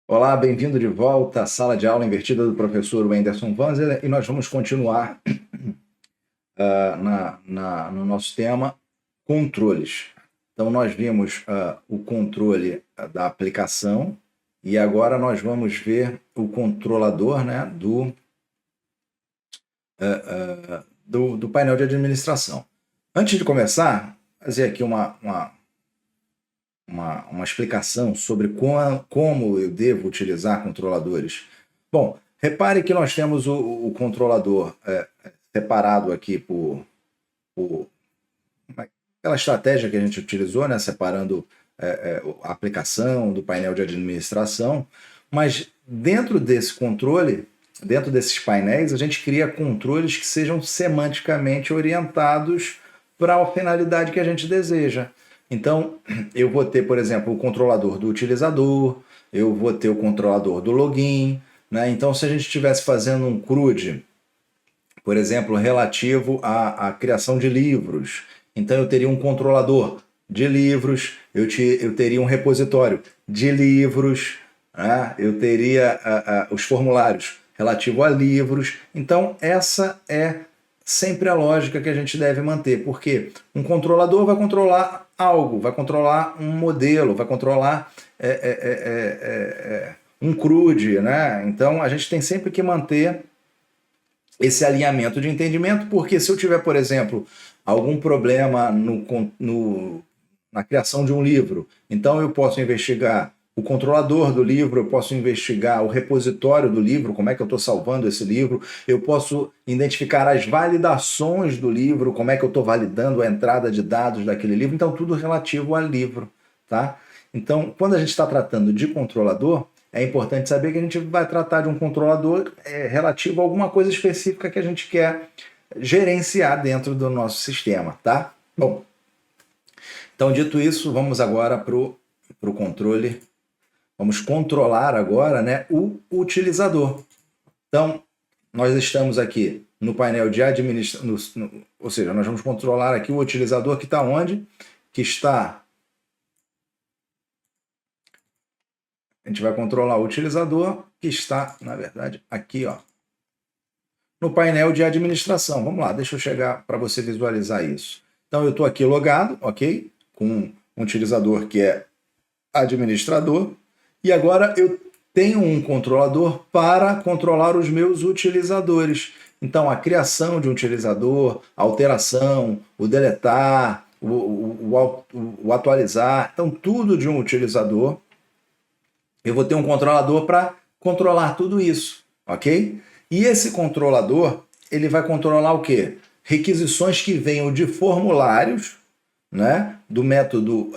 Olá, bem-vindo de volta à sala de aula invertida do professor Wenderson Vanzeler e nós vamos continuar no nosso tema controles. Então, nós vimos o controle da aplicação e agora nós vamos ver o controlador, né, do painel de administração. Antes de começar, fazer aqui uma explicação sobre como eu devo utilizar controladores. Bom, repare que nós temos o controlador separado aqui por aquela estratégia que a gente utilizou, né, separando a aplicação do painel de administração, mas dentro desse controle, dentro desses painéis, a gente cria controles que sejam semanticamente orientados para a finalidade que a gente deseja. Então, eu vou ter, por exemplo, o controlador do utilizador, eu vou ter o controlador do login, né? Então, se a gente estivesse fazendo um CRUD, por exemplo, relativo à criação de livros, então eu teria um controlador de livros, eu teria um repositório de livros, né? Eu teria os formulários relativo a livros. Então, essa é sempre a lógica que a gente deve manter, porque um controlador vai controlar algo, vai controlar um modelo, vai controlar um CRUD, né? Então a gente tem sempre que manter esse alinhamento de entendimento, porque se eu tiver, por exemplo, algum problema na criação de um livro, então eu posso investigar o controlador do livro, eu posso investigar o repositório do livro, como é que eu estou salvando esse livro, eu posso identificar as validações do livro, como é que eu estou validando a entrada de dados daquele livro, então tudo relativo ao livro, tá? Então, quando a gente está tratando de controlador, é importante saber que a gente vai tratar de um controlador relativo a alguma coisa específica que a gente quer gerenciar dentro do nosso sistema, tá? Bom, então, dito isso, vamos agora para o controle. Vamos controlar agora, né, o utilizador. Então, nós estamos aqui no painel de administração, ou seja, nós vamos controlar aqui o utilizador que está onde? Que está... A gente vai controlar o utilizador que está, na verdade, aqui, ó, no painel de administração. Vamos lá, deixa eu chegar para você visualizar isso. Então, eu estou aqui logado, ok? Com um utilizador que é administrador. E agora eu tenho um controlador para controlar os meus utilizadores. Então, a criação de um utilizador, a alteração, o deletar, o atualizar, então tudo de um utilizador. Eu vou ter um controlador para controlar tudo isso, ok? E esse controlador, ele vai controlar o quê? Requisições que venham de formulários, né, do método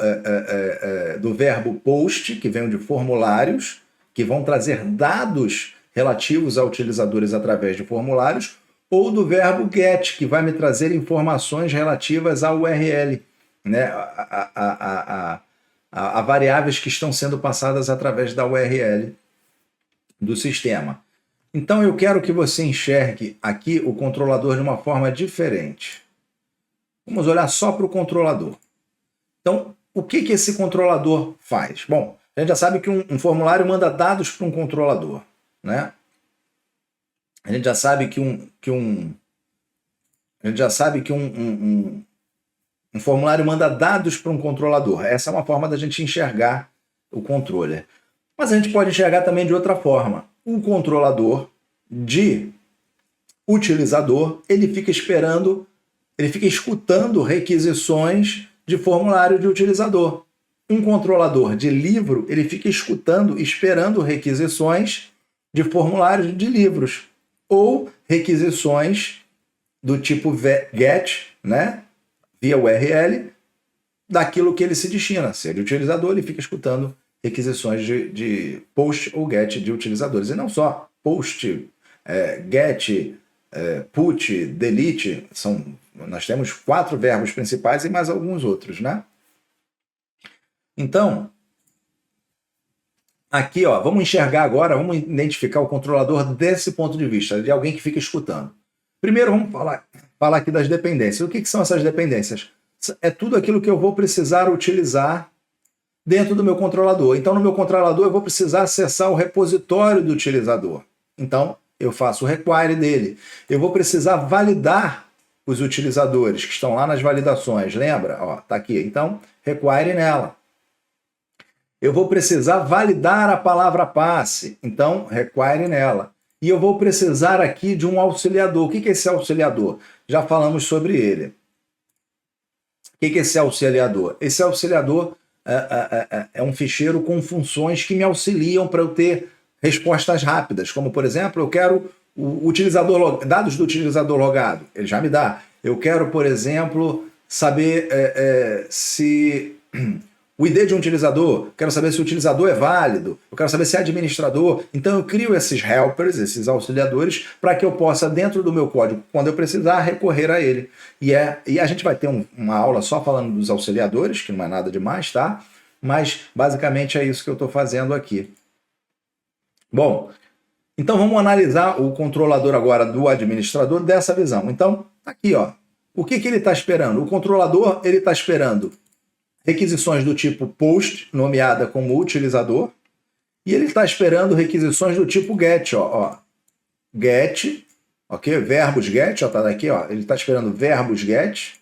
do verbo post, que vem de formulários, que vão trazer dados relativos a utilizadores através de formulários, ou do verbo get, que vai me trazer informações relativas à URL, né, a variáveis que estão sendo passadas através da URL do sistema. Então eu quero que você enxergue aqui o controlador de uma forma diferente. Vamos olhar só para o controlador. Então, o que esse controlador faz? Bom, a gente já sabe que um formulário manda dados para um controlador, né? A gente já sabe que um formulário manda dados para um controlador. Essa é uma forma da gente enxergar o controller. Mas a gente pode enxergar também de outra forma. O controlador de utilizador, ele fica escutando requisições de formulário de utilizador. Um controlador de livro, ele fica esperando requisições de formulários de livros, ou requisições do tipo GET, né, via URL, daquilo que ele se destina. Se é de utilizador, ele fica escutando requisições de post ou GET de utilizadores. E não só post, GET, put, delete, nós temos 4 verbos principais e mais alguns outros, né? Então, aqui, ó, vamos enxergar agora, vamos identificar o controlador desse ponto de vista, de alguém que fica escutando. Primeiro, vamos falar aqui das dependências. O que são essas dependências? É tudo aquilo que eu vou precisar utilizar dentro do meu controlador. Então, no meu controlador, eu vou precisar acessar o repositório do utilizador. Então, eu faço o require dele. Eu vou precisar validar os utilizadores que estão lá nas validações. Lembra? Ó, tá aqui. Então, require nela. Eu vou precisar validar a palavra passe. Então, require nela. E eu vou precisar aqui de um auxiliador. O que é esse auxiliador? Já falamos sobre ele. O que é esse auxiliador? Esse auxiliador é um ficheiro com funções que me auxiliam para eu ter respostas rápidas. Como, por exemplo, eu quero o utilizador dados do utilizador logado. Ele já me dá. Eu quero, por exemplo, saber se o ID de um utilizador, quero saber se o utilizador é válido, eu quero saber se é administrador. Então eu crio esses helpers, esses auxiliadores, para que eu possa, dentro do meu código, quando eu precisar, recorrer a ele. E a gente vai ter uma aula só falando dos auxiliadores, que não é nada demais, tá? Mas basicamente é isso que eu estou fazendo aqui. Bom, então vamos analisar o controlador agora do administrador dessa visão. Então, aqui, ó, o que ele está esperando? O controlador ele está esperando requisições do tipo post, nomeada como utilizador, e ele está esperando requisições do tipo get, ó, get, ok? Verbos get, ó, tá daqui, ó, ele está esperando verbos get,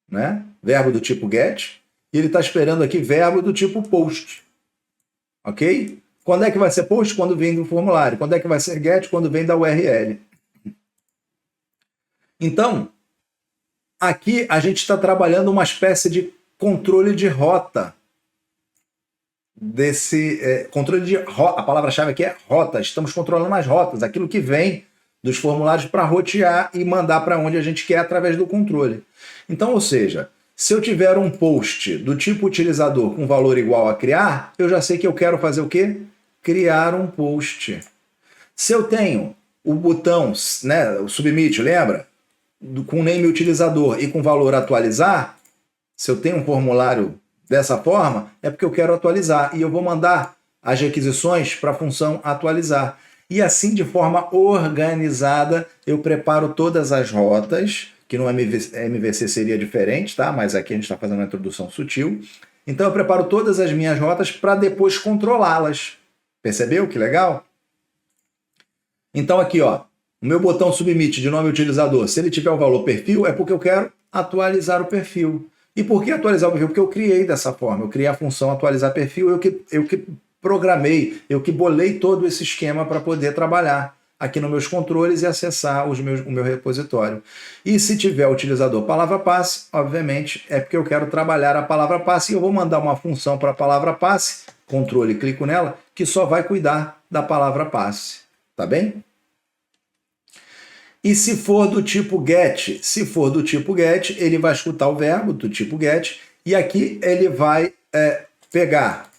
né? Verbo do tipo get, e ele está esperando aqui verbo do tipo post, ok? Quando é que vai ser post? Quando vem do formulário. Quando é que vai ser get? Quando vem da URL. Então, aqui a gente está trabalhando uma espécie de controle de rota. Controle de rota, a palavra-chave aqui é rota. Estamos controlando as rotas, aquilo que vem dos formulários para rotear e mandar para onde a gente quer através do controle. Então, ou seja, se eu tiver um post do tipo utilizador com valor igual a criar, eu já sei que eu quero fazer o quê? Criar um post. Se eu tenho o botão, né, o submit, lembra? Com name utilizador e com valor atualizar, se eu tenho um formulário dessa forma, é porque eu quero atualizar. E eu vou mandar as requisições para a função atualizar. E assim, de forma organizada, eu preparo todas as rotas, que no MVC seria diferente, tá? Mas aqui a gente está fazendo uma introdução sutil. Então eu preparo todas as minhas rotas para depois controlá-las. Percebeu que legal? Então aqui, ó, o meu botão submit de nome utilizador, se ele tiver o valor perfil, é porque eu quero atualizar o perfil. E por que atualizar o perfil? Porque eu criei dessa forma, eu criei a função atualizar perfil, eu que programei, eu que bolei todo esse esquema para poder trabalhar aqui nos meus controles e acessar o meu repositório. E se tiver o utilizador palavra passe, obviamente é porque eu quero trabalhar a palavra passe e eu vou mandar uma função para a palavra passe, controle, clico nela, que só vai cuidar da palavra passe. Tá bem? E se for do tipo get? Se for do tipo get, ele vai escutar o verbo do tipo get e aqui ele vai pegar.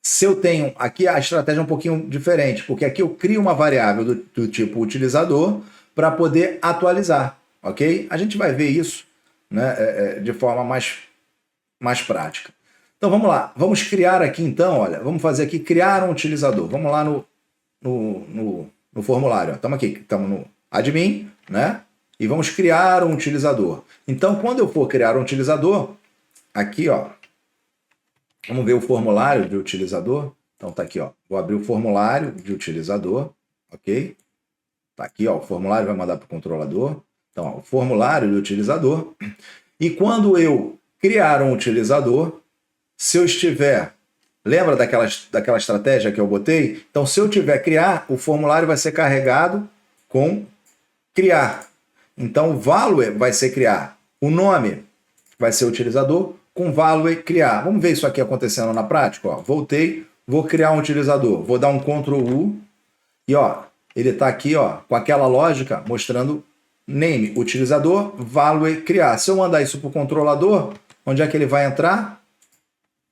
Se eu tenho... Aqui a estratégia é um pouquinho diferente, porque aqui eu crio uma variável do tipo utilizador para poder atualizar, ok? A gente vai ver isso, né, de forma mais prática. Então vamos lá, vamos criar aqui então, olha, vamos fazer aqui criar um utilizador. Vamos lá no formulário, estamos aqui, estamos no admin, né? E vamos criar um utilizador. Então quando eu for criar um utilizador, aqui ó, vamos ver o formulário de utilizador. Então tá aqui ó, vou abrir o formulário de utilizador, ok? Tá aqui ó, o formulário vai mandar para o controlador. Então ó, o formulário de utilizador. E quando eu criar um utilizador, se eu estiver... Lembra daquela estratégia que eu botei? Então, se eu tiver criar, o formulário vai ser carregado com criar. Então, o value vai ser criar. O nome vai ser utilizador com value criar. Vamos ver isso aqui acontecendo na prática. Ó. Voltei, vou criar um utilizador. Vou dar um Ctrl U e ó, ele está aqui ó, com aquela lógica mostrando name, utilizador, value criar. Se eu mandar isso para o controlador, onde é que ele vai entrar?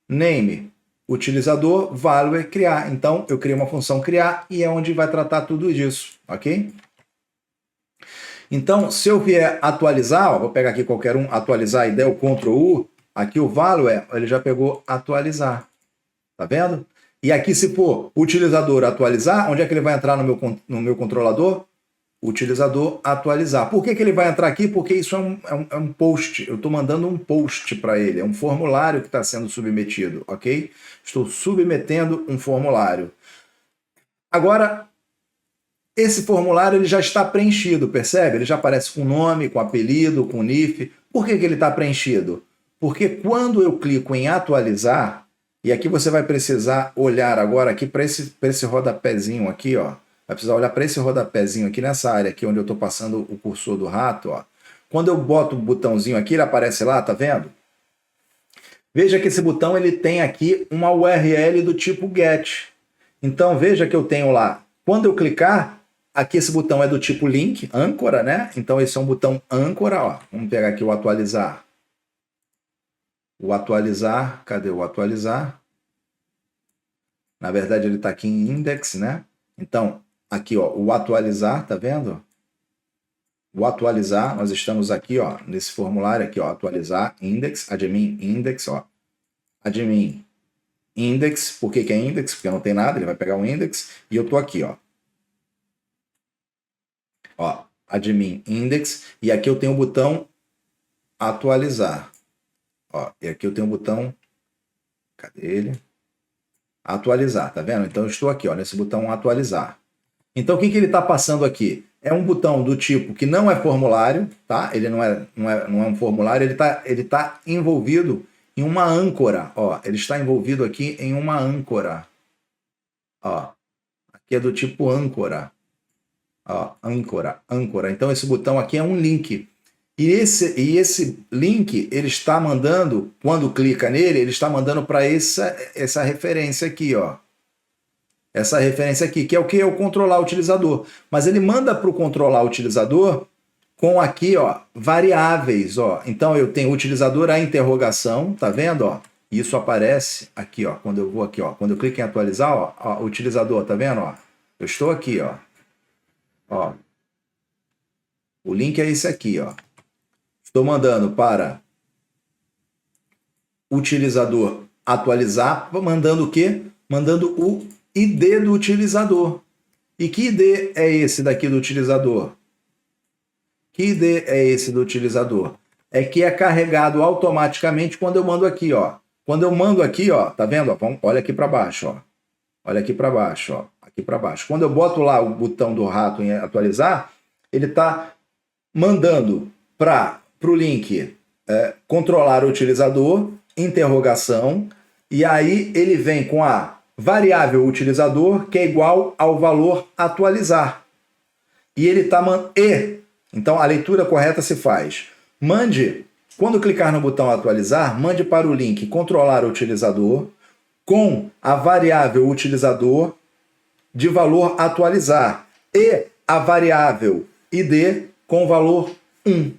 Name, utilizador, value, criar. Então, eu criei uma função criar e é onde vai tratar tudo disso, ok? Então, se eu vier atualizar, ó, vou pegar aqui qualquer um, atualizar e der o Ctrl U, aqui o value, ele já pegou atualizar. Tá vendo? E aqui, se for utilizador atualizar, onde é que ele vai entrar no meu controlador? utilizador atualizar. Por que ele vai entrar aqui? Porque isso é um post. Eu estou mandando um post para ele. É um formulário que está sendo submetido, ok? Estou submetendo um formulário. Agora, esse formulário ele já está preenchido, percebe? Ele já aparece com nome, com apelido, com NIF. Por que ele está preenchido? Porque quando eu clico em atualizar, e aqui você vai precisar olhar agora aqui para esse rodapézinho aqui, ó. Vai precisar olhar para esse rodapézinho aqui nessa área aqui onde eu estou passando o cursor do rato, ó. Quando eu boto o botãozinho aqui, ele aparece lá, tá vendo? Veja que esse botão ele tem aqui uma URL do tipo GET. Então veja que eu tenho lá, quando eu clicar, aqui esse botão é do tipo link, âncora, né? Então esse é um botão âncora, ó. Vamos pegar aqui o atualizar. O atualizar, cadê o atualizar? Na verdade ele está aqui em index, né? Então, aqui ó, o atualizar, tá vendo? O atualizar, nós estamos aqui ó, nesse formulário aqui ó, atualizar, index, admin index, ó. Admin index, por que é index? Porque não tem nada, ele vai pegar o index, e eu tô aqui ó. Ó, admin index, e aqui eu tenho o botão atualizar. Ó, e aqui eu tenho o botão, cadê ele? Atualizar, tá vendo? Então eu estou aqui, ó, nesse botão atualizar. Então o que ele está passando aqui? É um botão do tipo que não é formulário, tá? Ele não é um formulário, ele tá envolvido em uma âncora, ó. Ele está envolvido aqui em uma âncora. Ó, aqui é do tipo âncora. Ó, âncora. Então esse botão aqui é um link. E esse link, ele está mandando, quando clica nele, ele está mandando para essa referência aqui, ó. Essa referência aqui, que é o que? É o controlar utilizador. Mas ele manda para o controlar utilizador com aqui, ó, variáveis, ó. Então eu tenho utilizador a interrogação, tá vendo, ó? Isso aparece aqui, ó, quando eu vou aqui, ó, quando eu clico em atualizar, ó, utilizador, tá vendo, ó? Eu estou aqui, ó. Ó. O link é esse aqui, ó. Estou mandando para utilizador atualizar, mandando o quê? Mandando o ID do utilizador. E que ID é esse daqui do utilizador? Que ID é esse do utilizador? É que é carregado automaticamente quando eu mando aqui, ó. Quando eu mando aqui, ó, tá vendo? Ó, olha aqui para baixo, ó. Olha aqui para baixo, ó. Aqui para baixo. Quando eu boto lá o botão do rato em atualizar, ele está mandando para o link controlar o utilizador, interrogação, e aí ele vem com a variável utilizador, que é igual ao valor atualizar. E ele está então a leitura correta se faz. Mande, quando clicar no botão atualizar, mande para o link controlar o utilizador com a variável utilizador de valor atualizar e a variável ID com valor 1.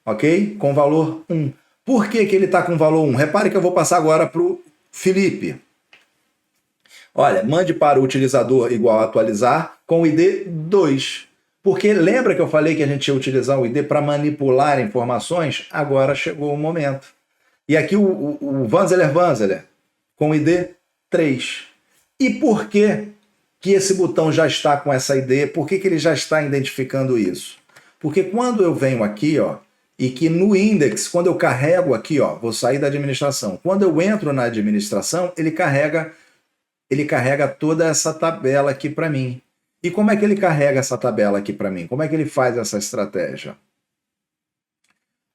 Ok? Com valor 1. Por que ele está com valor 1? Repare que eu vou passar agora para o Felipe. Olha, mande para o utilizador igual a atualizar com o ID 2. Porque lembra que eu falei que a gente ia utilizar o ID para manipular informações? Agora chegou o momento. E aqui o Vanzeler com o ID 3. E por que esse botão já está com essa ID? Por que ele já está identificando isso? Porque quando eu venho aqui, ó, e que no index, quando eu carrego aqui, ó, vou sair da administração. Quando eu entro na administração, ele carrega toda essa tabela aqui para mim. E como é que ele carrega essa tabela aqui para mim? Como é que ele faz essa estratégia?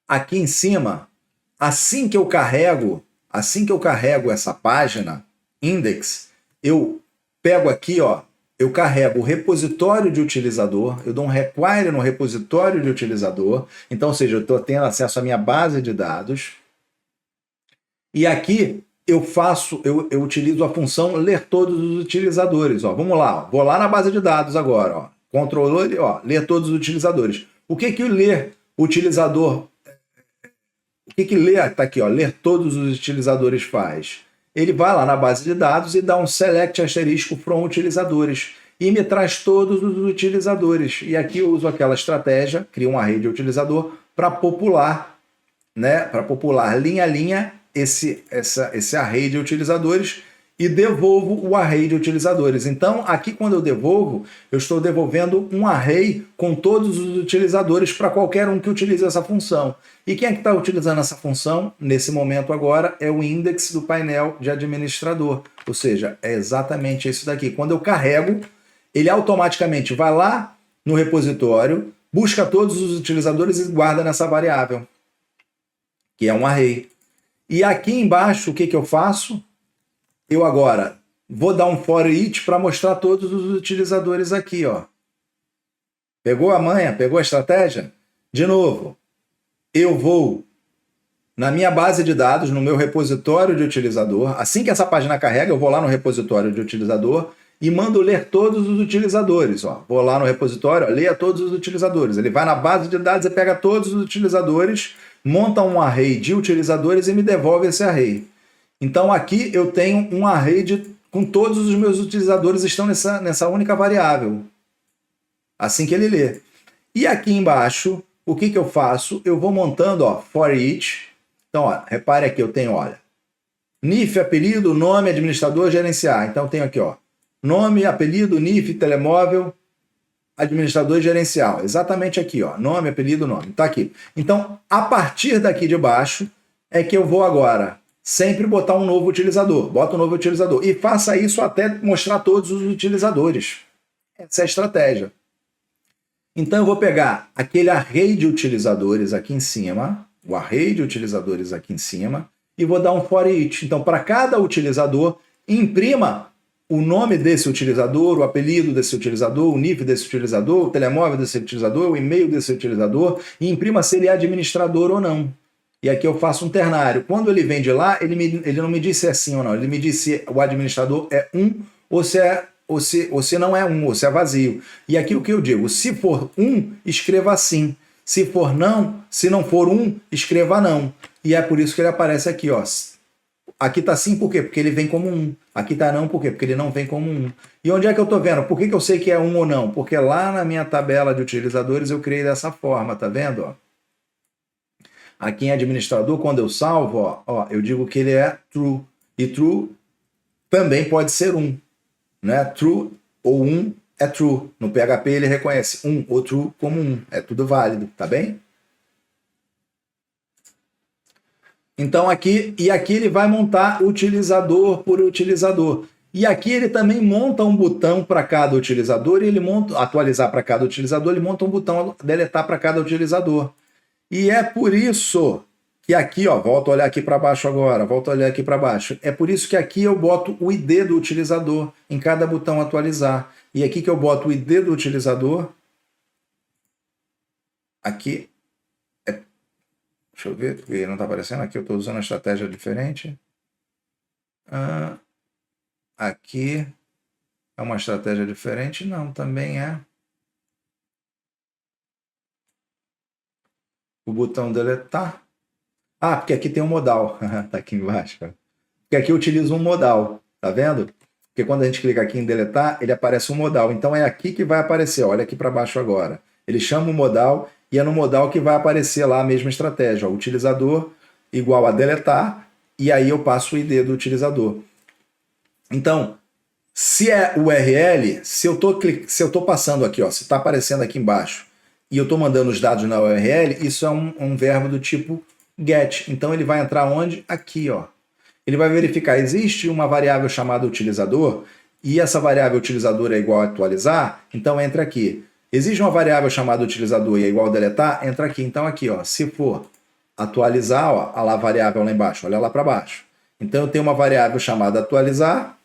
Aqui em cima, assim que eu carrego essa página, index, eu pego aqui, ó, eu carrego o repositório de utilizador, eu dou um require no repositório de utilizador, então, ou seja, eu estou tendo acesso à minha base de dados, e aqui eu utilizo a função ler todos os utilizadores. Ó, vamos lá, ó, vou lá na base de dados agora, ó, controle, ó, ler todos os utilizadores. O que o ler utilizador, o que ler, tá aqui, ó, ler todos os utilizadores faz? Ele vai lá na base de dados e dá um select asterisco from utilizadores e me traz todos os utilizadores. E aqui eu uso aquela estratégia, crio um array de utilizador para popular, né? Para popular linha a linha esse array de utilizadores e devolvo o array de utilizadores. Então, aqui quando eu devolvo, eu estou devolvendo um array com todos os utilizadores para qualquer um que utilize essa função. E quem é que está utilizando essa função? Nesse momento agora é o index do painel de administrador. Ou seja, é exatamente isso daqui. Quando eu carrego, ele automaticamente vai lá no repositório, busca todos os utilizadores e guarda nessa variável, que é um array. E aqui embaixo, o que eu faço? Eu agora vou dar um for each para mostrar todos os utilizadores aqui, ó. Pegou a manha? Pegou a estratégia? De novo, eu vou na minha base de dados, no meu repositório de utilizador. Assim que essa página carrega, eu vou lá no repositório de utilizador e mando ler todos os utilizadores. Ó. Vou lá no repositório, ó, leia todos os utilizadores. Ele vai na base de dados e pega todos os utilizadores, monta um array de utilizadores e me devolve esse array. Então aqui eu tenho um array com todos os meus utilizadores estão nessa única variável. Assim que ele lê. E aqui embaixo, o que eu faço? Eu vou montando, ó, for each. Então, ó, repare aqui, eu tenho, olha, NIF, apelido, nome, administrador, gerenciar. Então, eu tenho aqui, ó, nome, apelido, NIF, telemóvel, administrador e gerencial. Exatamente aqui, ó, nome, apelido, nome. Tá aqui. Então, a partir daqui de baixo, é que eu vou agora sempre botar um novo utilizador. Bota um novo utilizador. E faça isso até mostrar todos os utilizadores. Essa é a estratégia. Então, eu vou pegar aquele array de utilizadores aqui em cima, o array de utilizadores aqui em cima, e vou dar um for each. Então, para cada utilizador, imprima o nome desse utilizador, o apelido desse utilizador, o NIF desse utilizador, o telemóvel desse utilizador, o e-mail desse utilizador, e imprima se ele é administrador ou não. E aqui eu faço um ternário. Quando ele vem de lá, ele não me diz se é sim ou não, ele me diz se o administrador é ou se não é ou se é vazio. E aqui o que eu digo? Se for escreva sim. Se for não, se não for escreva não. E é por isso que ele aparece aqui, ó. Aqui tá sim, por quê? Porque ele vem como Aqui tá não, por quê? Porque ele não vem como E onde é que eu tô vendo? Por que eu sei que é ou não? Porque lá na minha tabela de utilizadores eu criei dessa forma, tá vendo? Ó? Aqui em administrador, quando eu salvo, ó, eu digo que ele é true. E true também pode ser né? True ou é true. No PHP ele reconhece ou true como É tudo válido, tá bem? Então aqui ele vai montar utilizador por utilizador. E aqui ele também monta um botão para cada utilizador e ele monta atualizar para cada utilizador, ele monta um botão deletar para cada utilizador. E é por isso que aqui, ó, volto a olhar aqui para baixo agora, volto a olhar aqui para baixo. É por isso que aqui eu boto o ID do utilizador em cada botão atualizar. E aqui que eu boto o ID do utilizador. Aqui. Deixa eu ver, porque não está aparecendo. Aqui eu estou usando uma estratégia diferente. Aqui é uma estratégia diferente. Não, também é. O botão deletar. Porque aqui tem um modal. Tá aqui embaixo. Porque aqui eu utilizo um modal. Tá vendo? Porque quando a gente clica aqui em deletar, ele aparece um modal. Então é aqui que vai aparecer. Olha aqui para baixo agora. Ele chama o modal e é no modal que vai aparecer lá a mesma estratégia. Ó, utilizador igual a deletar. E aí eu passo o ID do utilizador. Então, se é URL, se eu tô passando aqui, ó, se está aparecendo aqui embaixo, e eu estou mandando os dados na URL, isso é um verbo do tipo get. Então ele vai entrar onde? Aqui, ó. Ele vai verificar, existe uma variável chamada utilizador, e essa variável utilizador é igual a atualizar, então entra aqui. Existe uma variável chamada utilizador e é igual a deletar, entra aqui. Então aqui, ó, se for atualizar, ó, a variável lá embaixo, olha lá para baixo. Então eu tenho uma variável chamada atualizar,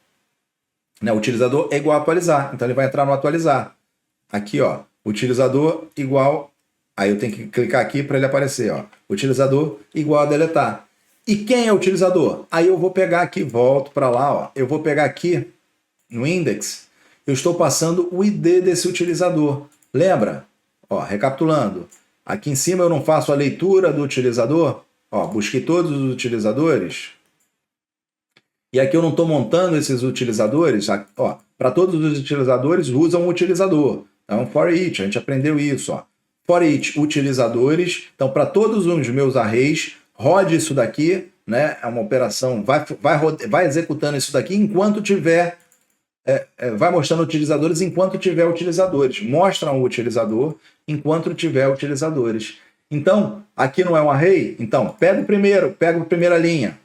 né, utilizador é igual a atualizar, então ele vai entrar no atualizar. Aqui, ó. Utilizador igual, aí eu tenho que clicar aqui para ele aparecer, ó. Utilizador igual a deletar. E quem é o utilizador? Aí eu vou pegar aqui, volto para lá, ó. Eu vou pegar aqui no index, eu estou passando o ID desse utilizador. Lembra? Ó, recapitulando. Aqui em cima eu não faço a leitura do utilizador. Ó, busquei todos os utilizadores. E aqui eu não estou montando esses utilizadores. Ó, para todos os utilizadores usam um utilizador. Então, for each, a gente aprendeu isso. Ó. For each, utilizadores. Então, para todos os meus arrays, rode isso daqui né? É uma operação, vai executando isso daqui enquanto tiver, vai mostrando utilizadores enquanto tiver utilizadores. Mostra um utilizador enquanto tiver utilizadores. Então, aqui não é um array? Então, pega a primeira linha.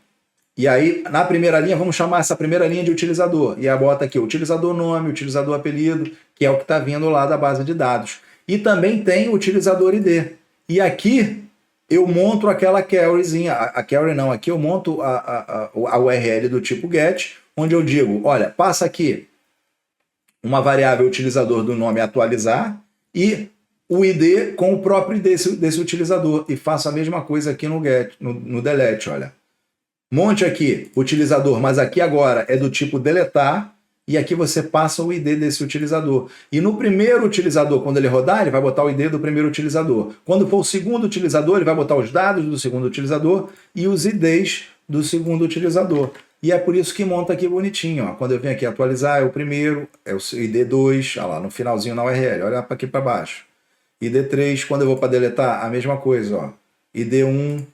E aí, na primeira linha, vamos chamar essa primeira linha de utilizador. E aí bota aqui utilizador nome, utilizador apelido, que é o que está vindo lá da base de dados. E também tem o utilizador ID. E aqui eu monto aquela queryzinha, aqui eu monto a URL do tipo get, onde eu digo, olha, passa aqui uma variável utilizador do nome atualizar e o ID com o próprio ID desse utilizador. E faço a mesma coisa aqui no get, no delete, olha. Monte aqui, utilizador, mas aqui agora é do tipo deletar, e aqui você passa o ID desse utilizador. E no primeiro utilizador, quando ele rodar, ele vai botar o ID do primeiro utilizador. Quando for o segundo utilizador, ele vai botar os dados do segundo utilizador e os IDs do segundo utilizador. E é por isso que monta aqui bonitinho. Ó. Quando eu venho aqui atualizar, é o primeiro, é o ID 2, olha lá, no finalzinho na URL, olha aqui para baixo. ID 3, quando eu vou para deletar, a mesma coisa, ó. ID 1,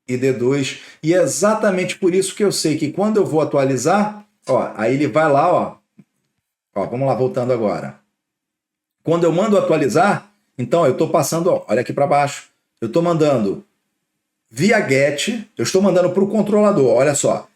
ID2, e é exatamente por isso que eu sei que quando eu vou atualizar, ó, aí ele vai lá, ó, vamos lá, voltando agora. Quando eu mando atualizar, então eu estou passando, ó, olha aqui para baixo, eu estou mandando via get, eu estou mandando para o controlador, olha só.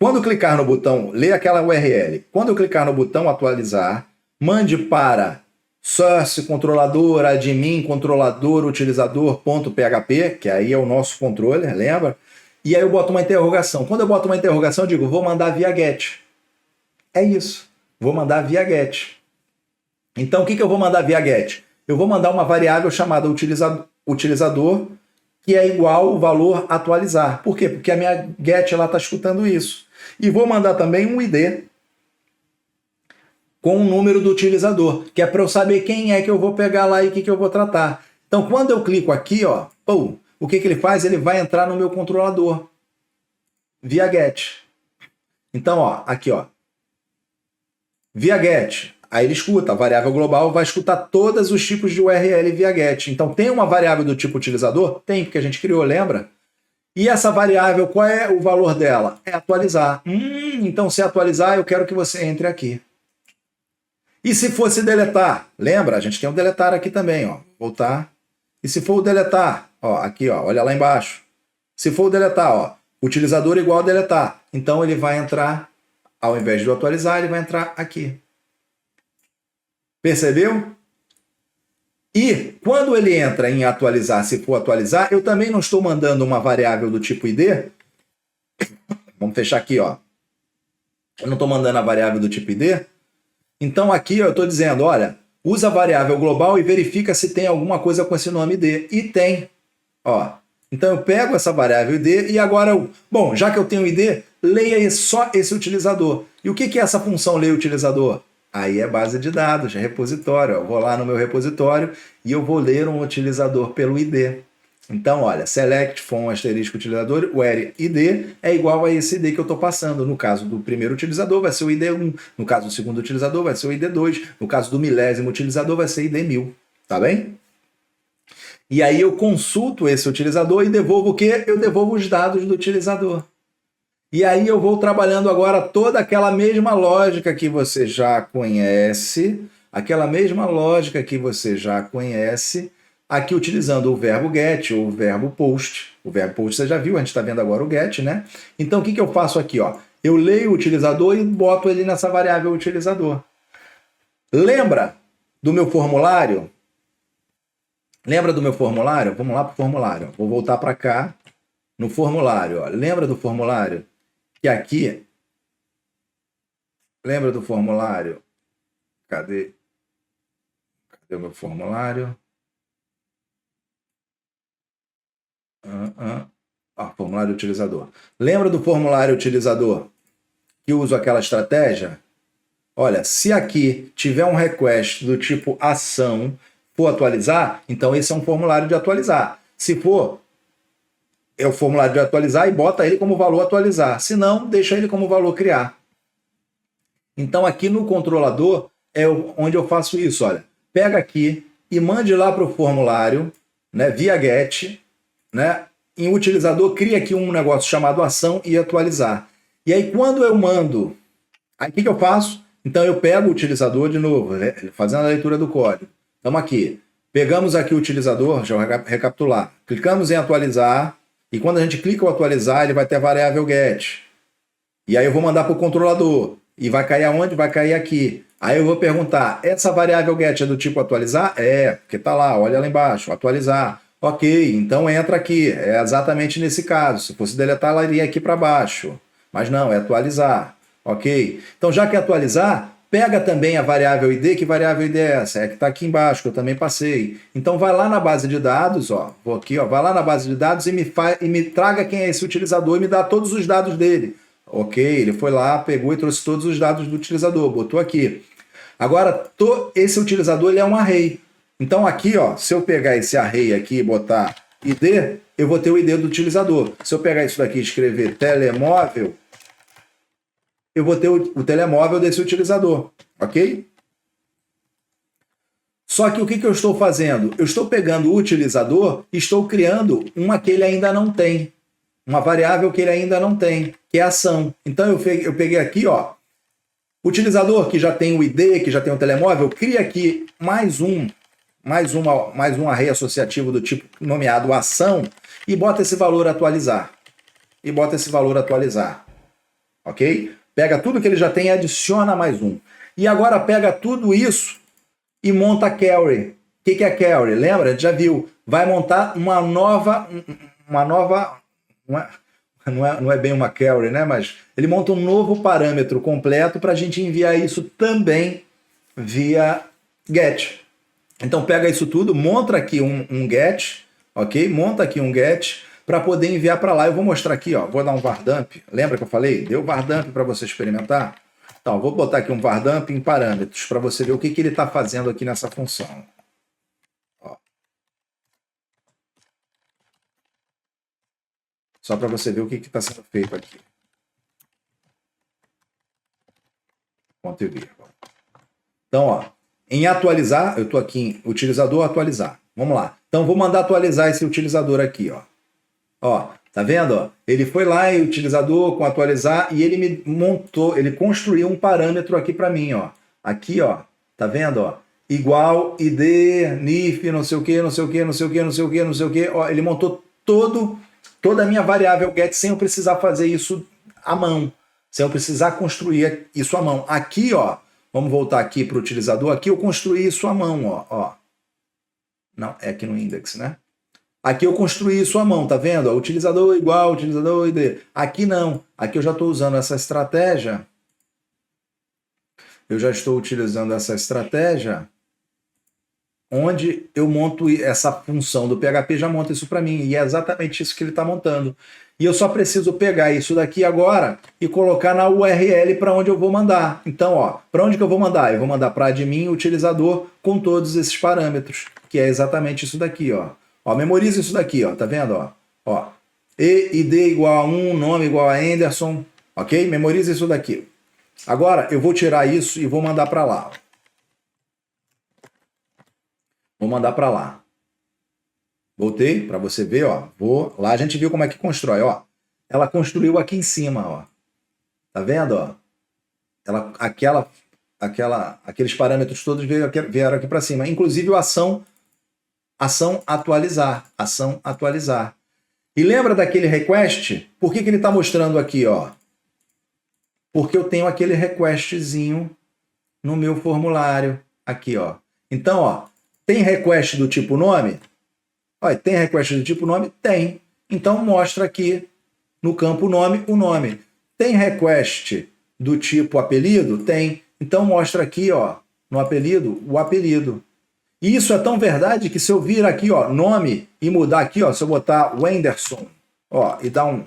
Quando eu clicar no botão, lê aquela URL, quando eu clicar no botão atualizar, mande para source, controlador, admin, controlador, utilizador, .php, que aí é o nosso controller, lembra? E aí eu boto uma interrogação. Quando eu boto uma interrogação, eu digo, vou mandar via get. É isso. Vou mandar via get. Então, o que eu vou mandar via get? Eu vou mandar uma variável chamada utilizador, que é igual o valor atualizar. Por quê? Porque a minha get está escutando isso. E vou mandar também um ID com o número do utilizador, que é para eu saber quem é que eu vou pegar lá e o que eu vou tratar. Então, quando eu clico aqui, ó, o que ele faz? Ele vai entrar no meu controlador via get. Então, ó, aqui, ó, via get. Aí ele escuta, a variável global vai escutar todos os tipos de URL via get. Então, tem uma variável do tipo utilizador? Tem, porque a gente criou, lembra? E essa variável, qual é o valor dela? É atualizar. Então, se atualizar, eu quero que você entre aqui. E se fosse deletar? Lembra? A gente tem um deletar aqui também, ó. Voltar. E se for o deletar? Ó, aqui, ó. Olha lá embaixo. Se for o deletar, ó. Utilizador igual a deletar. Então ele vai entrar, ao invés de atualizar, ele vai entrar aqui. Percebeu? E quando ele entra em atualizar, se for atualizar, eu também não estou mandando uma variável do tipo ID. Vamos fechar aqui, ó. Eu não estou mandando a variável do tipo ID. Então aqui eu estou dizendo, olha, usa a variável global e verifica se tem alguma coisa com esse nome ID. E tem. Ó. Então eu pego essa variável ID e agora, bom, já que eu tenho ID, leia só esse utilizador. E o que é essa função ler utilizador? Aí é base de dados, é repositório. Eu vou lá no meu repositório e eu vou ler um utilizador pelo ID. Então, olha, select from asterisco utilizador, where ID é igual a esse ID que eu estou passando. No caso do primeiro utilizador vai ser o ID 1, no caso do segundo utilizador vai ser o ID 2, no caso do milésimo utilizador vai ser ID 1000, tá bem? E aí eu consulto esse utilizador e devolvo o quê? Eu devolvo os dados do utilizador. E aí eu vou trabalhando agora toda aquela mesma lógica que você já conhece, aqui utilizando o verbo get ou o verbo post. O verbo post você já viu, a gente está vendo agora o get, né? Então o que eu faço aqui? Ó? Eu leio o utilizador e boto ele nessa variável utilizador. Lembra do meu formulário? Lembra do meu formulário? Vamos lá para o formulário. Vou voltar para cá no formulário. Ó. Lembra do formulário? Que aqui... Lembra do formulário? Cadê o meu formulário? Formulário utilizador. Lembra do formulário utilizador que uso aquela estratégia? Olha, se aqui tiver um request do tipo ação, for atualizar, então esse é um formulário de atualizar. Se for, é o formulário de atualizar e bota ele como valor atualizar. Se não, deixa ele como valor criar. Então aqui no controlador é onde eu faço isso. Olha, pega aqui e mande lá para o formulário, né, via get, né, em utilizador, cria aqui um negócio chamado ação e atualizar. E aí, quando eu mando, aí o que eu faço? Então, eu pego o utilizador de novo, fazendo a leitura do código. Estamos aqui. Pegamos aqui o utilizador, já vou recapitular. Clicamos em atualizar, e quando a gente clica em atualizar, ele vai ter a variável get. E aí eu vou mandar para o controlador. E vai cair aonde? Vai cair aqui. Aí eu vou perguntar, essa variável get é do tipo atualizar? É, porque está lá, olha lá embaixo, atualizar. Ok, então entra aqui. É exatamente nesse caso. Se fosse deletar, ela iria aqui para baixo. Mas não, é atualizar. Ok? Então, já que é atualizar, pega também a variável ID. Que variável ID é essa? É que está aqui embaixo, que eu também passei. Então, vai lá na base de dados, ó. Vou aqui, ó. Vai lá na base de dados e me traga quem é esse utilizador e me dá todos os dados dele. Ok, ele foi lá, pegou e trouxe todos os dados do utilizador, botou aqui. Agora, esse utilizador ele é um array. Então, aqui, ó, se eu pegar esse array aqui e botar ID, eu vou ter o ID do utilizador. Se eu pegar isso daqui e escrever telemóvel, eu vou ter o telemóvel desse utilizador, ok? Só que o que eu estou fazendo? Eu estou pegando o utilizador e estou criando uma que ele ainda não tem. Uma variável que ele ainda não tem, que é ação. Então eu peguei aqui, ó, utilizador que já tem o ID, que já tem o telemóvel, cria aqui mais um array associativo do tipo nomeado ação e bota esse valor atualizar. Ok? Pega tudo que ele já tem e adiciona mais um. E agora pega tudo isso e monta carry. O que é carry? Lembra? A gente já viu. Vai montar uma nova não é bem uma carry, né? Mas ele monta um novo parâmetro completo para a gente enviar isso também via get. Então pega isso tudo, monta aqui um get, ok? Monta aqui um get para poder enviar para lá. Eu vou mostrar aqui, ó. Vou dar um vardump. Lembra que eu falei? Deu vardump para você experimentar? Então, vou botar aqui um vardump em parâmetros para você ver o que ele está fazendo aqui nessa função. Só para você ver o que está sendo feito aqui. Ponto e vírgula. Então, ó, em atualizar, eu estou aqui em utilizador atualizar. Vamos lá. Então, vou mandar atualizar esse utilizador aqui, ó. Ó, tá vendo? Ó? Ele foi lá em utilizador com atualizar e ele me montou, ele construiu um parâmetro aqui para mim, ó. Aqui, ó, tá vendo? Ó? Igual id, nif, não sei o que, não sei o que, não sei o que, não sei o que, não sei o que. Ó, ele montou toda a minha variável get sem eu precisar fazer isso à mão, sem eu precisar construir isso à mão. Aqui, ó, vamos voltar aqui para o utilizador, aqui eu construí isso à mão, ó. Não, é aqui no index, né? Aqui eu construí isso à mão, tá vendo? Utilizador igual, utilizador ID. Aqui não, aqui eu já estou usando essa estratégia. Eu já estou utilizando essa estratégia onde eu monto essa função do PHP, já monta isso para mim, e é exatamente isso que ele está montando. E eu só preciso pegar isso daqui agora e colocar na URL para onde eu vou mandar. Então, ó, para onde que eu vou mandar? Eu vou mandar para admin utilizador com todos esses parâmetros, que é exatamente isso daqui, ó. Ó, memoriza isso daqui, ó, tá vendo, ó? Ó, id igual a 1, nome igual a Anderson, ok? Memoriza isso daqui. Agora, eu vou tirar isso e vou mandar para lá, ó. Vou mandar para lá. Voltei para você ver, ó. Lá a gente viu como é que constrói, ó. Ela construiu aqui em cima, ó. Tá vendo, ó? Aqueles parâmetros todos vieram aqui para cima, inclusive o ação atualizar. E lembra daquele request? Por que ele está mostrando aqui, ó? Porque eu tenho aquele requestzinho no meu formulário aqui, ó. Então, ó, tem request do tipo nome? Olha, tem request do tipo nome? Tem. Então mostra aqui no campo nome o nome. Tem request do tipo apelido? Tem. Então mostra aqui, ó, no apelido, o apelido. E isso é tão verdade que se eu vir aqui, ó, nome e mudar aqui, ó, se eu botar Wenderson, ó, e dar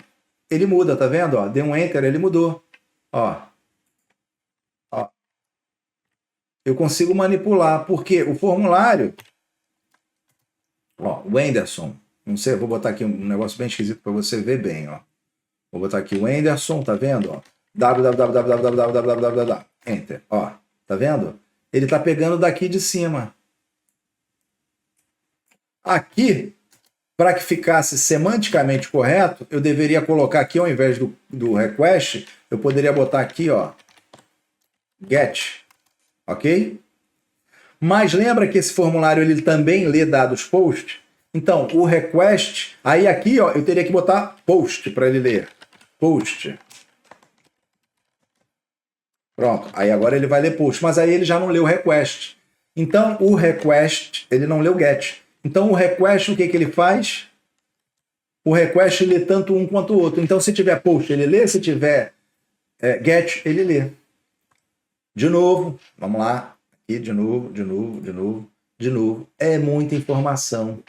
ele muda, tá vendo? Ó, dei um enter, ele mudou. Ó. Eu consigo manipular, porque o formulário, ó, Wenderson, não sei, vou botar aqui um negócio bem esquisito para você ver bem, ó. Vou botar aqui o Wenderson, tá vendo? Ó, www, enter, ó, tá vendo? Ele tá pegando daqui de cima. Aqui, para que ficasse semanticamente correto, eu deveria colocar aqui, ao invés do request, eu poderia botar aqui, ó, get, ok? Mas lembra que esse formulário ele também lê dados post? Então, o request, aí aqui, ó, eu teria que botar post para ele ler. Post. Pronto, aí agora ele vai ler post, mas aí ele já não leu o request. Então, o request, ele não leu get. Então, o request, o que ele faz? O request lê tanto um quanto o outro. Então, se tiver post, ele lê. Se tiver get, ele lê. De novo, vamos lá. Aqui, de novo. É muita informação.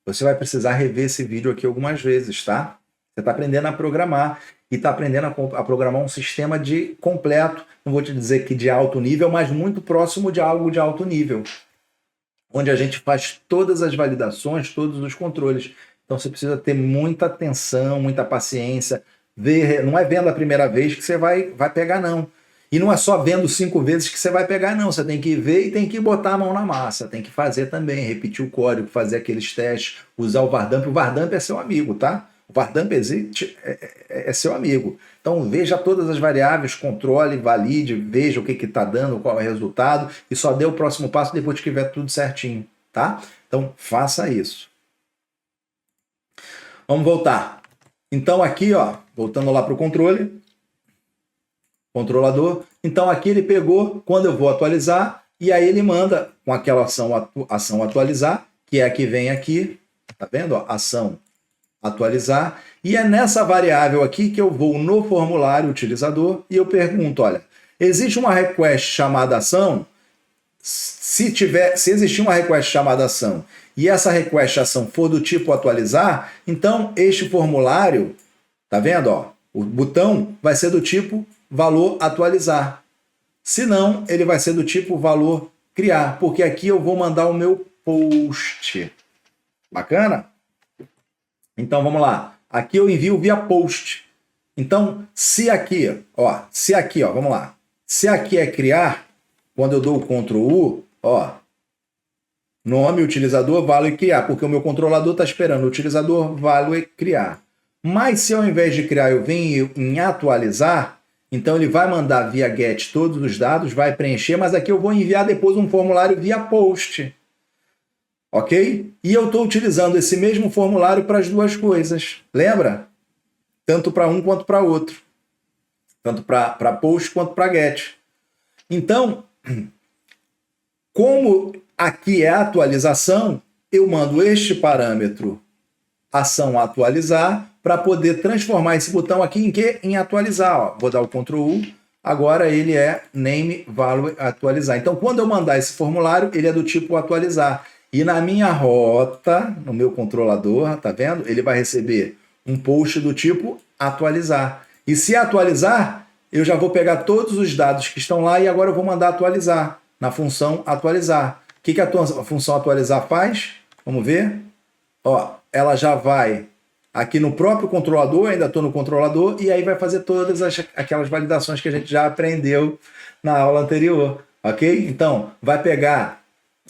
Você vai precisar rever esse vídeo aqui algumas vezes, tá? Você está aprendendo a programar e está aprendendo a programar um sistema de completo, não vou te dizer que de alto nível, mas muito próximo de algo de alto nível, onde a gente faz todas as validações, todos os controles. Então você precisa ter muita atenção, muita paciência, ver, não é vendo a primeira vez que você vai pegar, não. E não é só vendo 5 vezes que você vai pegar, não. Você tem que ver e tem que botar a mão na massa. Tem que fazer também, repetir o código, fazer aqueles testes, usar o Vardamp. O Vardamp é seu amigo, tá? O Vardamp é seu amigo. Então veja todas as variáveis, controle, valide, veja o que está dando, qual é o resultado, e só dê o próximo passo depois que tiver tudo certinho, tá? Então faça isso. Vamos voltar. Então aqui, ó, voltando lá para o controlador. Então aqui ele pegou, quando eu vou atualizar, e aí ele manda com aquela ação atualizar, que é a que vem aqui, tá vendo? Ó, ação atualizar, e é nessa variável aqui que eu vou no formulário utilizador e eu pergunto, olha, existe uma request chamada ação? Se existir uma request chamada ação e essa request ação for do tipo atualizar, então este formulário, tá vendo? Ó, o botão vai ser do tipo valor atualizar. Se não, ele vai ser do tipo valor criar, porque aqui eu vou mandar o meu post. Bacana? Então vamos lá. Aqui eu envio via post. Então, se aqui, ó, vamos lá. Se aqui é criar, quando eu dou o Ctrl U, ó, nome, utilizador, value e criar, porque o meu controlador está esperando o utilizador, value e criar. Mas se ao invés de criar eu venho em atualizar, então ele vai mandar via get todos os dados, vai preencher, mas aqui eu vou enviar depois um formulário via post. Ok? E eu estou utilizando esse mesmo formulário para as duas coisas. Lembra? Tanto para um quanto para outro. Tanto para post quanto para get. Então, como aqui é atualização, eu mando este parâmetro ação atualizar para poder transformar esse botão aqui em quê? Em atualizar. Ó. Vou dar o Ctrl U. Agora ele é name value atualizar. Então, quando eu mandar esse formulário, ele é do tipo atualizar. E na minha rota, no meu controlador, tá vendo? Ele vai receber um post do tipo atualizar. E se atualizar, eu já vou pegar todos os dados que estão lá e agora eu vou mandar atualizar, na função atualizar. O que a função atualizar faz? Vamos ver? Ó, ela já vai aqui no próprio controlador, ainda estou no controlador, e aí vai fazer todas aquelas validações que a gente já aprendeu na aula anterior, ok? Então, vai pegar...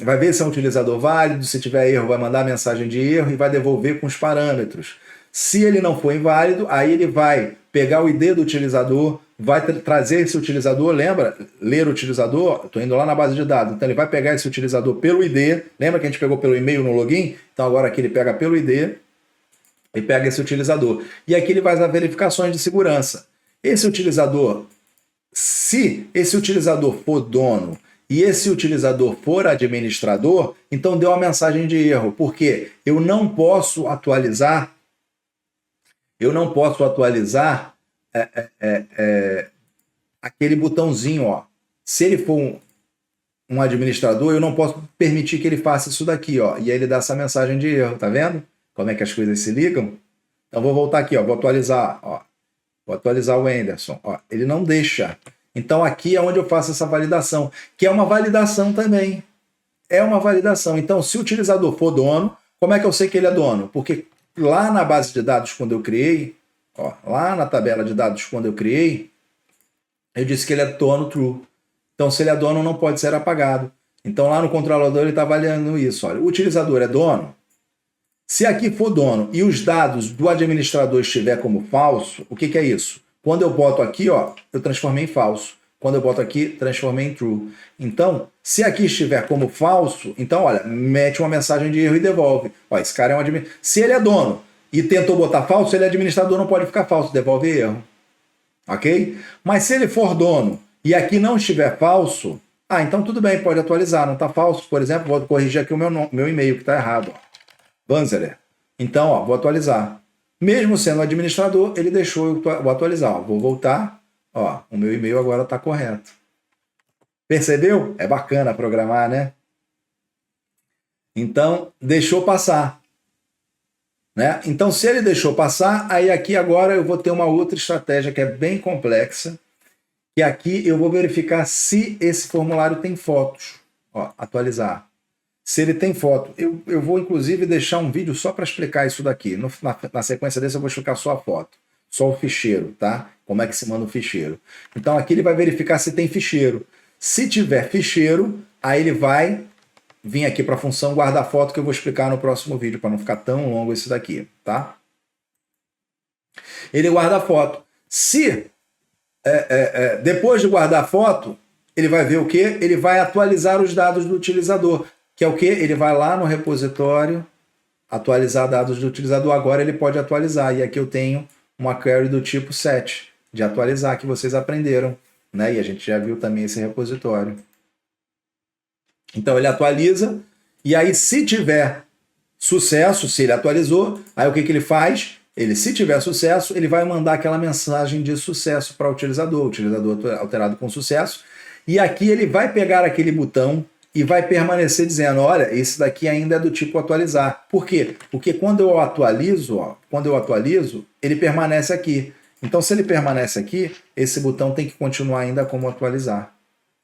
Vai ver se é um utilizador válido, se tiver erro, vai mandar mensagem de erro e vai devolver com os parâmetros. Se ele não for inválido, aí ele vai pegar o ID do utilizador, vai trazer esse utilizador, lembra? Ler o utilizador, estou indo lá na base de dados, então ele vai pegar esse utilizador pelo ID, lembra que a gente pegou pelo e-mail no login? Então agora aqui ele pega pelo ID e pega esse utilizador. E aqui ele faz as verificações de segurança. Esse utilizador, se esse utilizador for dono, e esse utilizador for administrador, então deu uma mensagem de erro, porque eu não posso atualizar aquele botãozinho, ó. Se ele for um administrador, eu não posso permitir que ele faça isso daqui, ó. E aí ele dá essa mensagem de erro, tá vendo? Como é que as coisas se ligam? Então vou voltar aqui, ó, vou atualizar, ó. Vou atualizar o Anderson, ó. Ele não deixa. Então aqui é onde eu faço essa validação, que é uma validação também. É uma validação. Então, se o utilizador for dono, como é que eu sei que ele é dono? Porque lá na base de dados, quando eu criei, ó, lá na tabela de dados, quando eu criei, eu disse que ele é dono true. Então, se ele é dono, não pode ser apagado. Então, lá no controlador, ele está avaliando isso. Olha, o utilizador é dono? Se aqui for dono e os dados do administrador estiver como falso, o que é isso? Quando eu boto aqui, ó, eu transformei em falso. Quando eu boto aqui, transformei em true. Então, se aqui estiver como falso, então, olha, mete uma mensagem de erro e devolve. Ó, esse cara é um administrador. Se ele é dono e tentou botar falso, ele é administrador, não pode ficar falso, devolve erro. Ok? Mas se ele for dono e aqui não estiver falso, então tudo bem, pode atualizar. Não está falso, por exemplo, vou corrigir aqui o meu e-mail que está errado. Vanzeler. Então, ó, vou atualizar. Mesmo sendo administrador, ele deixou eu atualizar. Ó, vou voltar. Ó, o meu e-mail agora está correto. Percebeu? É bacana programar, né? Então, deixou passar. Né? Então, se ele deixou passar, aí aqui agora eu vou ter uma outra estratégia que é bem complexa, que aqui eu vou verificar se esse formulário tem fotos. Ó, atualizar. Se ele tem foto. Eu vou, inclusive, deixar um vídeo só para explicar isso daqui. Na sequência desse eu vou explicar só a foto. Só o ficheiro, tá? Como é que se manda o ficheiro. Então, aqui ele vai verificar se tem ficheiro. Se tiver ficheiro, aí ele vai vir aqui para a função guardar foto, que eu vou explicar no próximo vídeo, para não ficar tão longo esse daqui, tá? Ele guarda a foto. Se depois de guardar a foto, ele vai ver o quê? Ele vai atualizar os dados do utilizador, que é o quê? Ele vai lá no repositório, atualizar dados do utilizador. Agora ele pode atualizar. E aqui eu tenho uma query do tipo set, de atualizar, que vocês aprenderam, né? E a gente já viu também esse repositório. Então ele atualiza, e aí se tiver sucesso, se ele atualizou, aí o que ele faz? Se tiver sucesso, ele vai mandar aquela mensagem de sucesso para o utilizador alterado com sucesso, e aqui ele vai pegar aquele botão e vai permanecer dizendo, olha, esse daqui ainda é do tipo atualizar. Por quê? Porque quando eu atualizo, ele permanece aqui. Então, se ele permanece aqui, esse botão tem que continuar ainda como atualizar.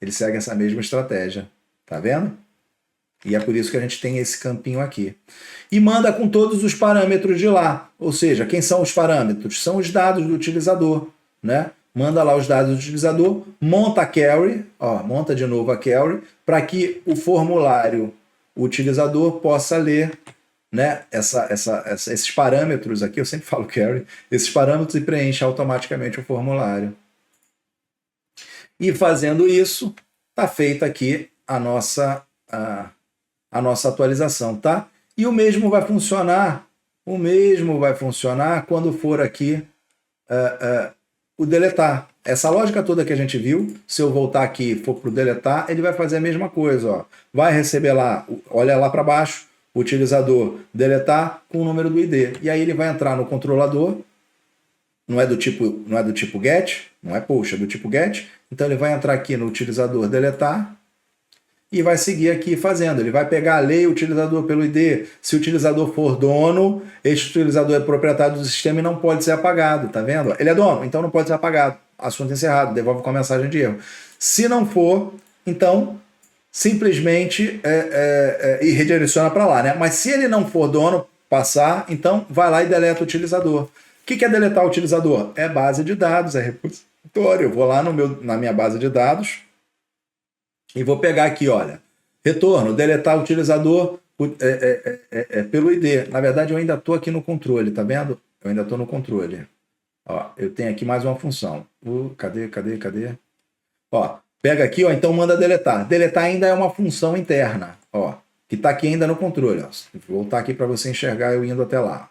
Ele segue essa mesma estratégia. Tá vendo? E é por isso que a gente tem esse campinho aqui. E manda com todos os parâmetros de lá. Ou seja, quem são os parâmetros? São os dados do utilizador, né? Manda lá os dados do utilizador, monta a query, ó, monta de novo a query, para que o formulário, o utilizador, possa ler, né, esses parâmetros aqui, eu sempre falo query, esses parâmetros, e preenche automaticamente o formulário. E fazendo isso, está feita aqui a nossa atualização, tá? E o mesmo vai funcionar quando for aqui o deletar. Essa lógica toda que a gente viu, se eu voltar aqui e for para o deletar, ele vai fazer a mesma coisa, ó. Vai receber lá, olha lá para baixo, o utilizador deletar com o número do ID. E aí ele vai entrar no controlador, não é do tipo get, não é push, é do tipo get. Então ele vai entrar aqui no utilizador deletar, e vai seguir aqui fazendo. Ele vai pegar a lei, o utilizador pelo ID. Se o utilizador for dono, este utilizador é proprietário do sistema e não pode ser apagado, tá vendo? Ele é dono, então não pode ser apagado. Assunto encerrado, devolve com a mensagem de erro. Se não for, então simplesmente e redireciona para lá, né? Mas se ele não for dono, passar, então vai lá e deleta o utilizador. O que é deletar o utilizador? É base de dados, é repositório. Eu vou lá na minha base de dados, e vou pegar aqui, olha, retorno, deletar o utilizador pelo ID. Na verdade, eu ainda estou aqui no controle, tá vendo? Eu ainda estou no controle. Ó, eu tenho aqui mais uma função. Cadê? Ó, pega aqui, ó, então manda deletar. Deletar ainda é uma função interna, ó, que está aqui ainda no controle. Ó. Vou voltar aqui para você enxergar eu indo até lá.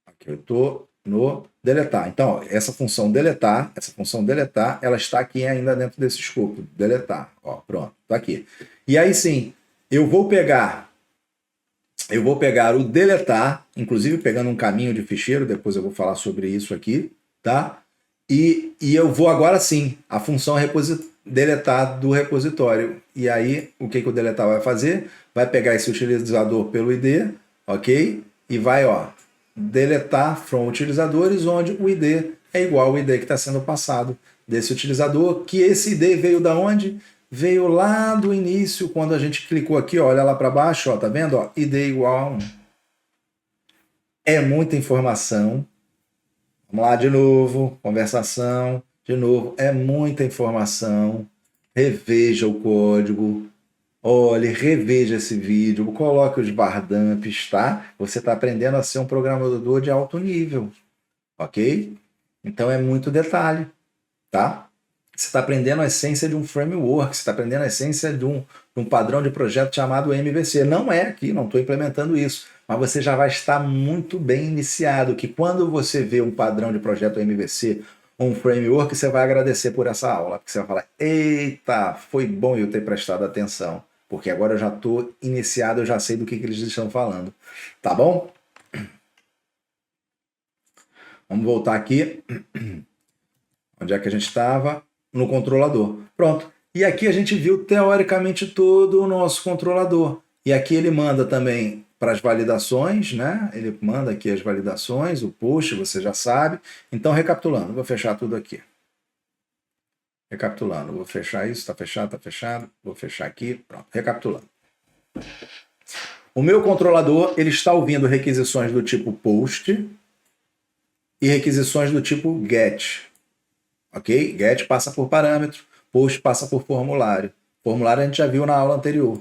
Aqui eu estou no deletar. Então, ó, essa função deletar, ela está aqui ainda dentro desse escopo. Deletar. Ó, pronto, está aqui. E aí sim, eu vou pegar o deletar, inclusive pegando um caminho de ficheiro, depois eu vou falar sobre isso aqui, tá? E eu vou agora sim, a função deletar do repositório. E aí, o que o deletar vai fazer? Vai pegar esse utilizador pelo ID, ok? E vai, ó, deletar from utilizadores, onde o ID é igual ao ID que está sendo passado desse utilizador, que esse ID veio da onde? Veio lá do início, quando a gente clicou aqui, ó, olha lá para baixo, ó, tá vendo? Ó, ID igual a 1. É muita informação. Vamos lá de novo, conversação, de novo, é muita informação. Reveja o código, Olhe, reveja esse vídeo, coloque os bardamps, tá? Você está aprendendo a ser um programador de alto nível, ok? Então é muito detalhe, tá? Você está aprendendo a essência de um framework, você está aprendendo a essência de um padrão de projeto chamado MVC. Não é aqui, não estou implementando isso, mas você já vai estar muito bem iniciado, que quando você vê um padrão de projeto MVC, um framework, você vai agradecer por essa aula, porque você vai falar, eita, foi bom eu ter prestado atenção, porque agora eu já estou iniciado, eu já sei do que eles estão falando, tá bom? Vamos voltar aqui. Onde é que a gente estava? No controlador. Pronto. E aqui a gente viu teoricamente todo o nosso controlador. E aqui ele manda também para as validações, né? Ele manda aqui as validações, o push, você já sabe. Então, recapitulando, vou fechar tudo aqui. Recapitulando, vou fechar isso, está fechado, está fechado. Vou fechar aqui, pronto. Recapitulando. O meu controlador, ele está ouvindo requisições do tipo post e requisições do tipo get. Ok? Get passa por parâmetro, post passa por formulário. Formulário a gente já viu na aula anterior.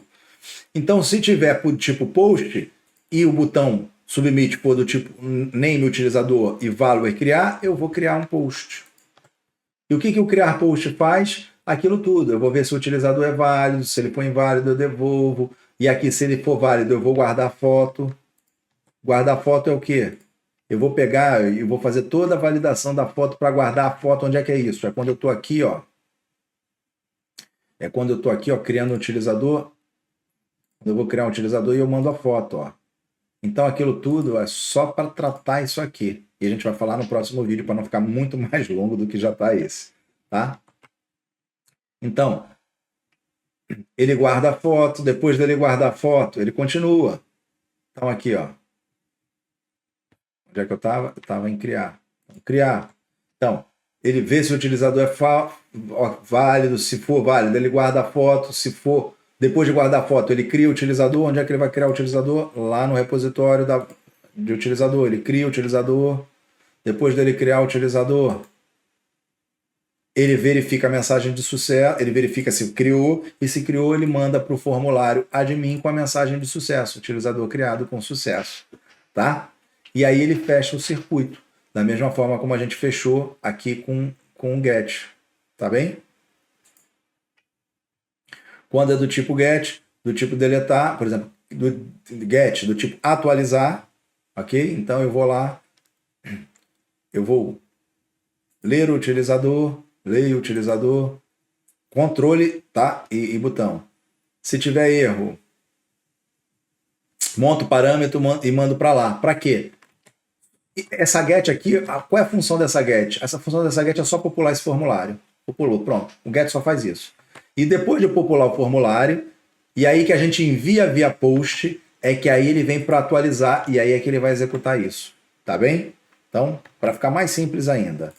Então, se tiver por tipo post e o botão submit for do tipo name utilizador e value criar, eu vou criar um post. E o que o criar post faz? Aquilo tudo. Eu vou ver se o utilizador é válido, se ele for inválido eu devolvo. E aqui, se ele for válido, eu vou guardar foto. Guardar foto é o quê? Eu vou pegar e vou fazer toda a validação da foto para guardar a foto. Onde é que é isso? É quando eu estou aqui, ó. É quando eu estou aqui, ó, criando um utilizador. Eu vou criar um utilizador e eu mando a foto, ó. Então aquilo tudo é só para tratar isso aqui. E a gente vai falar no próximo vídeo para não ficar muito mais longo do que já está esse, tá? Então, ele guarda a foto, depois dele guardar a foto, ele continua. Então aqui, ó. Onde é que eu estava? Eu estava em criar. Criar. Então, ele vê se o utilizador é válido, se for válido, ele guarda a foto, se for, depois de guardar a foto, ele cria o utilizador. Onde é que ele vai criar o utilizador? Lá no repositório de utilizador. Ele cria o utilizador. Depois dele criar o utilizador, ele verifica a mensagem de sucesso, ele verifica se criou, e se criou, ele manda para o formulário admin com a mensagem de sucesso, utilizador criado com sucesso, tá? E aí ele fecha o circuito, da mesma forma como a gente fechou aqui com o get, tá bem? Quando é do tipo get, do tipo deletar, por exemplo, do get, do tipo atualizar, ok? Então eu vou lá, eu vou ler o utilizador, leio o utilizador, controle, tá? E botão. Se tiver erro, monto o parâmetro e mando para lá. Para quê? Essa get aqui, qual é a função dessa get? Essa função dessa get é só popular esse formulário. Populou, pronto. O get só faz isso. E depois de popular o formulário, e aí que a gente envia via post, é que aí ele vem para atualizar e aí é que ele vai executar isso. Tá bem? Então, para ficar mais simples ainda.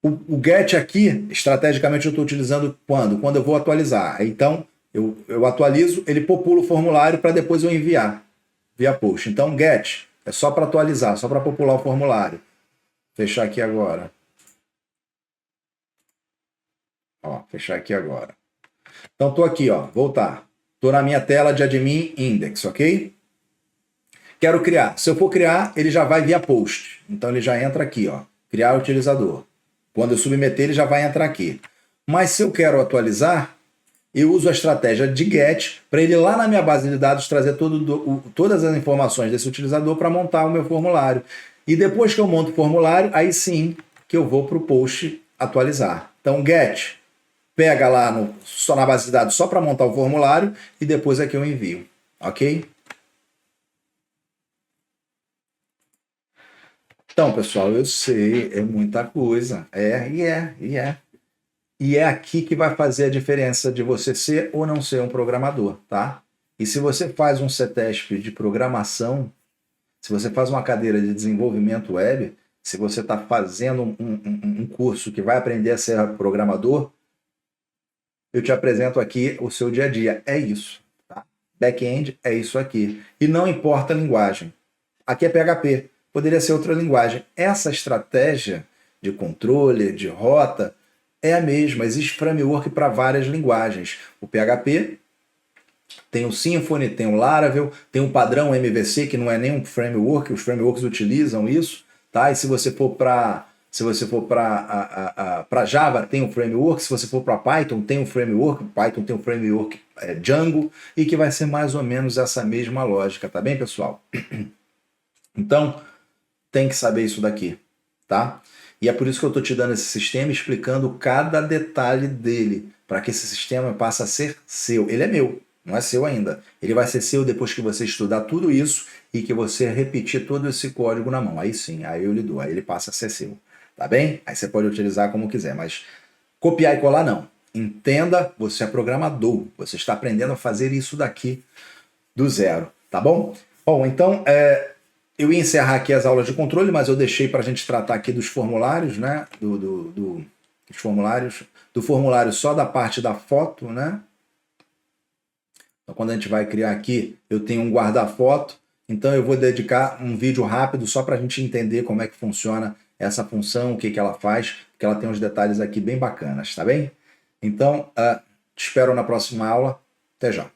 O get aqui, estrategicamente, eu estou utilizando quando? Quando eu vou atualizar. Então, eu atualizo, ele popula o formulário para depois eu enviar via post. Então, get é só para atualizar, só para popular o formulário. Fechar aqui agora. Ó, fechar aqui agora. Então, estou aqui, ó, voltar. Estou na minha tela de admin index, ok? Quero criar. Se eu for criar, ele já vai via post. Então, ele já entra aqui, ó. Criar utilizador. Quando eu submeter, ele já vai entrar aqui. Mas se eu quero atualizar, eu uso a estratégia de get para ele lá na minha base de dados trazer todas as informações desse utilizador para montar o meu formulário. E depois que eu monto o formulário, aí sim que eu vou para o post atualizar. Então, get pega lá só na base de dados só para montar o formulário e depois é que eu envio. Ok? Então, pessoal, eu sei, é muita coisa. E é aqui que vai fazer a diferença de você ser ou não ser um programador, tá? E se você faz um CETESP de programação, se você faz uma cadeira de desenvolvimento web, se você está fazendo um curso que vai aprender a ser programador, eu te apresento aqui o seu dia a dia. É isso, tá? Back-end é isso aqui. E não importa a linguagem. Aqui é PHP. Poderia ser outra linguagem. Essa estratégia de controle, de rota, é a mesma. Existe framework para várias linguagens. O PHP Tem o Symfony, tem o Laravel, tem o padrão MVC, que não é nem um framework, os frameworks utilizam isso, tá? E se você for para Java, tem um framework, se você for para Python, tem um framework, Python tem um framework Django, e que vai ser mais ou menos essa mesma lógica, tá bem, pessoal? Então, tem que saber isso daqui, tá? E é por isso que eu estou te dando esse sistema, explicando cada detalhe dele, para que esse sistema passe a ser seu. Ele é meu, não é seu ainda. Ele vai ser seu depois que você estudar tudo isso e que você repetir todo esse código na mão. Aí sim, aí eu lhe dou, aí ele passa a ser seu. Tá bem? Aí você pode utilizar como quiser, mas copiar e colar não. Entenda, você é programador, você está aprendendo a fazer isso daqui do zero, tá bom? Bom, então, eu ia encerrar aqui as aulas de controle, mas eu deixei para a gente tratar aqui dos formulários, né? Dos formulários, do formulário só da parte da foto, né? Então, quando a gente vai criar aqui, eu tenho um guarda-foto, então eu vou dedicar um vídeo rápido só para a gente entender como é que funciona essa função, o que que ela faz, porque ela tem uns detalhes aqui bem bacanas, tá bem? Então, te espero na próxima aula. Até já.